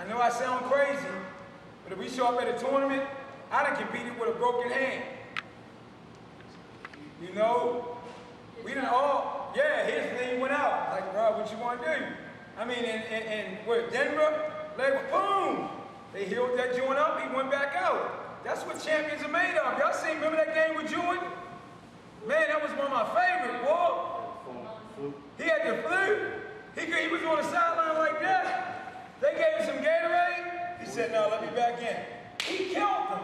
I know I sound crazy, but if we show up at a tournament, I done competed with a broken hand. You know? We done all, yeah, his name went out. Like, bro, what you want to do? I mean, and where Denver, like, boom! They healed that joint up, he went back out. That's what champions are made of. Y'all seen, remember that game with Jordan? Man, that was one of my favorites, boy. He had the flu. He was on the sideline like that. They gave him some Gatorade. He said, no, let me back in. He killed them.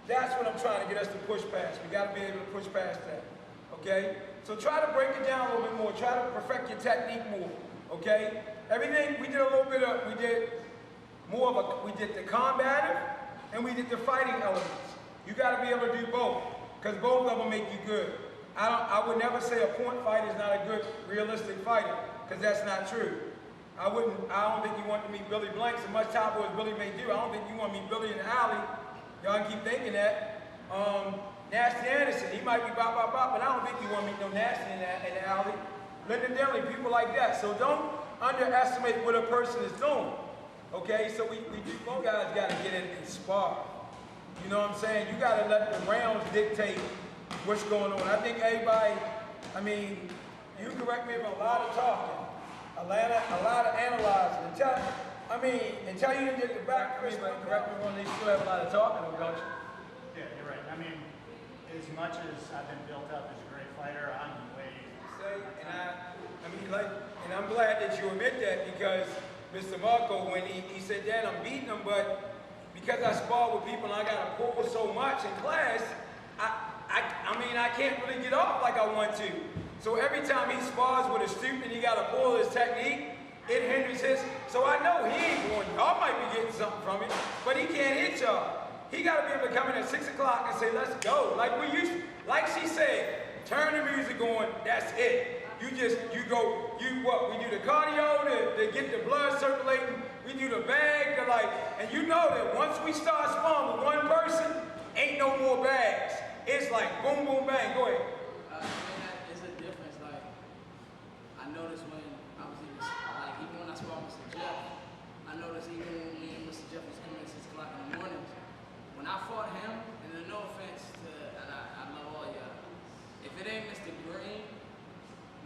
That's what I'm trying to get us to push past. We got to be able to push past that, okay? So try to break it down a little bit more. Try to perfect your technique more, okay? Everything, we did a little bit of, we did more of we did the combative and we did the fighting elements. You got to be able to do both, because both of them make you good. I would never say a point fighter is not a good, realistic fighter, because that's not true. I don't think you want to meet Billy Blanks, as much top as Billy may do. I don't think you want to meet Billy in the alley. Y'all keep thinking that. Nasty Anderson, he might be bop, bop, bop, but I don't think you want to meet no Nasty in the alley. Lyndon Dilley, people like that. So don't underestimate what a person is doing. Okay, so we both guys got to get in and spar. You know what I'm saying? You got to let the rounds dictate what's going on. I think everybody, I mean, you correct me if a lot of talking, a lot of analyzing. Until you didn't get the back, Chris, but correct me when they still have a lot of talking, don't you? Yeah, you're right. I mean, as much as I've been built up as a great fighter, I'm way. And I'm glad that you admit that, because Mr. Marco, when he said that, I'm beating him, but because I spar with people and I got to pull so much in class, I can't really get off like I want to. So every time he spars with a student and he got to pull his technique, it hinders his. So I know he ain't going. Y'all might be getting something from it, but he can't hit y'all. He got to be able to come in at 6 o'clock and say, let's go. Like we used to, like she said, turn the music on, that's it. We do the cardio to get the blood circulating. We do the bag to and you know that once we start sparring with one person, ain't no more bags. It's like boom, boom, bang, go ahead. It's a difference. Like, I noticed when I was even when I sparred Mr. Jeff, I noticed even when Mr. Jeff was coming at 6 o'clock in the mornings, when I fought him, and no offense to, and I love all y'all, if it ain't Mr. Green,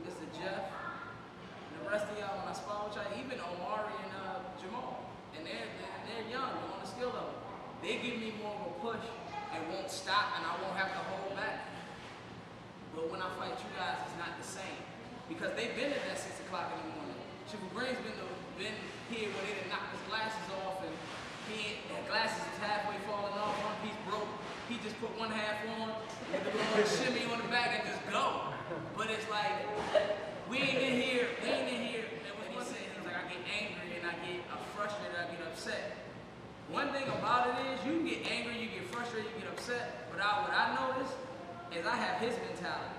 Mr. Jeff, and the rest of y'all, when I spar with y'all, even Omari and Jamal, and they're young, they're on the skill level, they give me more of a push and won't stop, and I won't have to hold back. But when I fight you guys, it's not the same, because they've been at that 6 o'clock in the morning. Triple Green's been here where they done knocked his glasses off, and his glasses is halfway falling off, one piece broke. He just put one half on, and the little shimmy on the back and just go. But it's like, we ain't in here, and when he said, he was like, I get angry and I get frustrated, I get upset. One thing about it is, you can get angry, you get frustrated, you get upset, but what I notice is I have his mentality.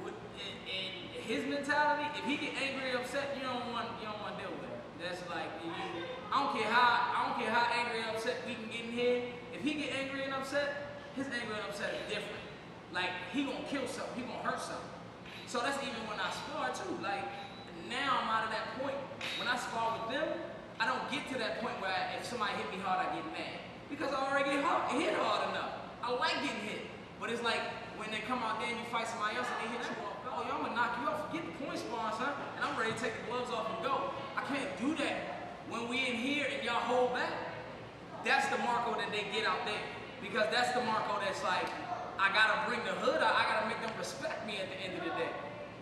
In his mentality, if he get angry and upset, you don't want to deal with it. That's like, I don't care how angry and upset we can get in here. If he get angry and upset, his angry and upset is different. Like, he gonna kill something, he gonna hurt something. So that's even when I spar too. Like, now I'm out of that point. When I spar with them, I don't get to that point where if somebody hit me hard, I get mad. Because I already get hit hard enough. I like getting hit. But it's like, when they come out there and you fight somebody else and they hit you off, oh, yo, I'm gonna knock you off, forget the point spawns, huh? And I'm ready to take the gloves off and go. I can't do that. When we in here and y'all hold back, that's the Marco that they get out there. Because that's the Marco that's like, I gotta bring the hood out, I gotta make them respect me at the end of the day.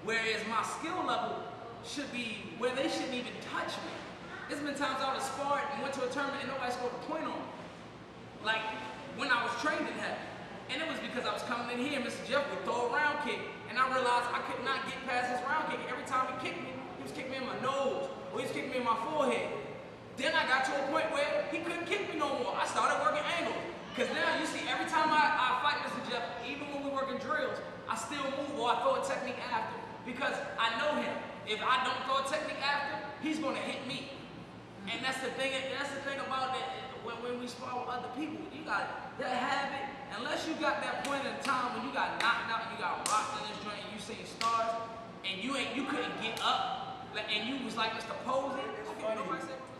Whereas my skill level should be where they shouldn't even touch me. There's been times I was sparred and went to a tournament and nobody scored a point on me. Like, when I was trained in heavy. And it was because I was coming in here and Mr. Jeff would throw a round kick. And I realized I could not get past his round kick. Every time he kicked me, he was kicking me in my nose, or he was kicking me in my forehead. Then I got to a point where he couldn't kick me no more. I started working angles. Because now you see, every time I fight Mr. Jeff, even when we're working drills, I still move or I throw a technique after. Because I know him. If I don't throw a technique after, he's going to hit me. And that's the thing about that. When we spar with other people, you got that habit. Unless you got that point in time when you got knocked out and you got rocked in this joint and you seen stars and you couldn't get up, and you was like Mr. Posey. It's funny.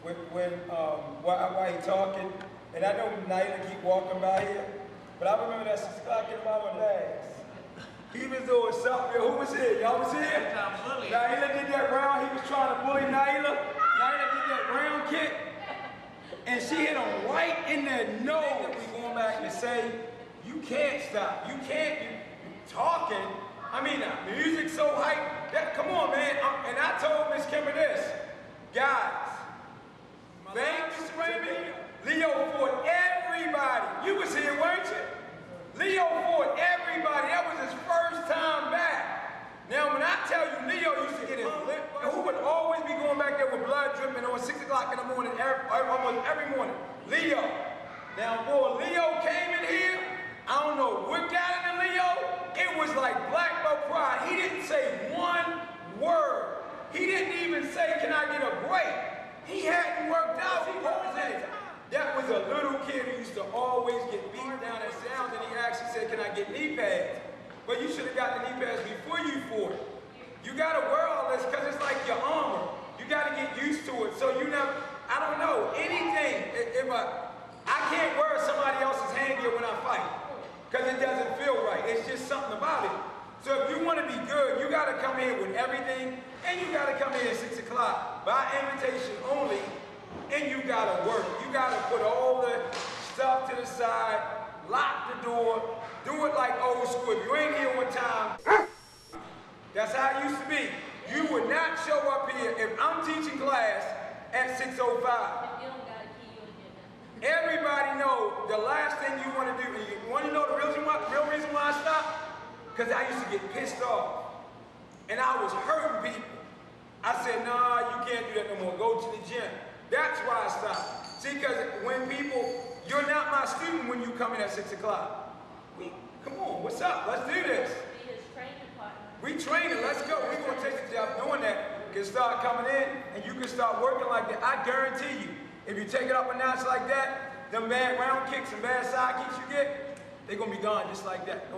while he talking, and I know Naila keep walking by here, but I remember that 6 o'clock in my legs. He was doing something. Who was here? Y'all was here? Naila did that round. He was trying to bully Naila. Naila did that round kick, and she hit him right in the nose. We going back and say, you can't stop. You can't. You talking. I mean, the music's so hype. Come on, man. And I told Miss Kimber this, guys. Thanks, Mr. Raymond. Leo fought everybody. You was here, weren't you? Leo fought everybody. That was his first time back. Now, when I tell you, Leo used to get his lip, who would always be going back there with blood dripping on 6 o'clock in the morning, almost every morning? Leo. Now, boy, Leo came in here. I don't know what got into Leo. It was like black belt pride. He didn't say one word. He didn't even say, can I get a break? He hadn't worked out. That was a little kid who used to always get beat down at Sounds, and he actually said, can I get knee pads? But you should have got the knee pads before you fought. You got to wear all this because it's like your armor. You got to get used to it. So you never, I don't know, anything. I can't wear somebody else's hand gear when I fight because it doesn't feel right. It's just something about it. So if you want to be good, you got to come in with everything, and you got to come in at 6 o'clock by invitation only, and you got to work. You got to put all the stuff to the side, lock the door, do it like old school. If you ain't here one time, that's how it used to be. You would not show up here if I'm teaching class at 6:05. Everybody know the last thing you want to do, and you want to know the real reason why I stopped? Because I used to get pissed off, and I was hurting people. I said, nah, you can't do that no more. Go to the gym. That's why I stopped. See, because when people, you're not my student when you come in at 6 o'clock. Come on, what's up? Let's do this. We training, let's go. We're going to take the job doing that. You can start coming in, and you can start working like that. I guarantee you, if you take it up a notch like that, them bad round kicks and bad side kicks you get, they're going to be gone just like that.